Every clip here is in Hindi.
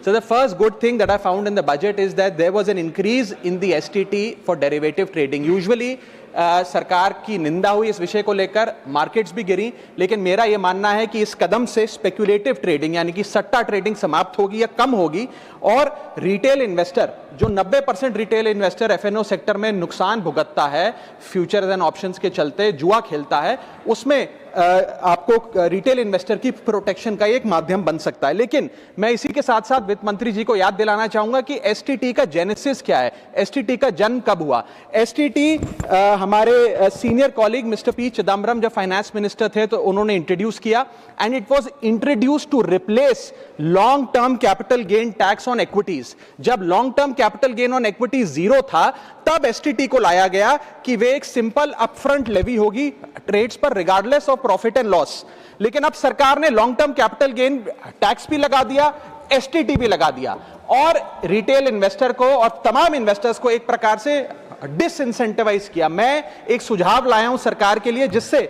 So the first good thing that I found in the budget is that there was an increase in the STT for derivative trading. Usually सरकार की निंदा हुई इस विषय को लेकर, मार्केट्स भी गिरी, लेकिन मेरा यह मानना है कि इस कदम से स्पेक्युलेटिव ट्रेडिंग यानी कि सट्टा ट्रेडिंग समाप्त होगी या कम होगी और रिटेल इन्वेस्टर, जो 90% रिटेल इन्वेस्टर एफएनओ सेक्टर में नुकसान भुगतता है फ्यूचर्स एंड ऑप्शंस के चलते, जुआ खेलता है, उसमें आपको रिटेल इन्वेस्टर की प्रोटेक्शन का एक माध्यम बन सकता है। लेकिन मैं इसी के साथ साथ वित्त मंत्री जी को याद दिलाना चाहूंगा कि एसटीटी का जेनेसिस क्या है, एसटीटी का जन्म कब हुआ। एसटीटी हमारे senior colleague mister P Chidambaram जब फाइनेंस मिनिस्टर थे तो उन्होंने इंट्रोड्यूस किया and it was introduce to replace long term capital gain tax on equities. जब long term capital gain on equities zero था तब एसटीटी को लाया गया कि वे एक सिंपल अपफ्रंट लेवी होगी ट्रेड्स पर regardless of profit and loss. लेकिन अब सरकार ने long term capital gain tax भी लगा दिया, एसटीटी भी लगा दिया और रिटेल इन्वेस्टर को और तमाम इन्वेस्टर्स को एक प्रकार से डिसइंसेंटिवाइज किया। मैं एक सुझाव लाया हूं सरकार के लिए जिससे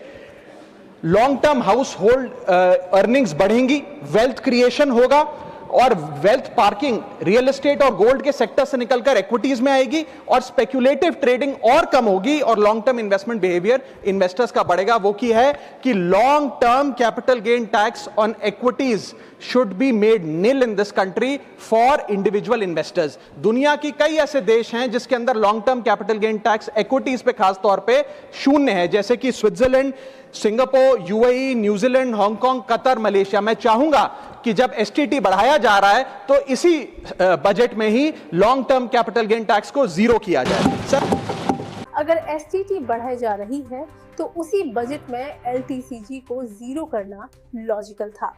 long term house hold earnings बढ़ेंगी, वेल्थ क्रिएशन होगा और वेल्थ पार्किंग रियल एस्टेट और गोल्ड के सेक्टर से निकलकर इक्विटीज में आएगी और स्पेक्युलेटिव ट्रेडिंग और कम होगी और long term investment behaviour investors का बढ़ेगा। वो की है कि long term capital gain tax on equities should be made nil in this country for individual investors। दुनिया की कई ऐसे देश हैं जिसके अंदर long term capital gain tax equities पे खास तौर पे शून्य है, जैसे कि Switzerland, Singapore, UAE, New Zealand, Hong Kong, Qatar, Malaysia. मैं चाहूंगा कि जब एसटीटी बढ़ाया जा रहा है तो इसी बजट में ही long term capital gain tax को जीरो किया जाए। सर, अगर एसटीटी बढ़ाई जा रही है तो उसी बजट में एलटीसीजी को जीरो करना लॉजिकल था।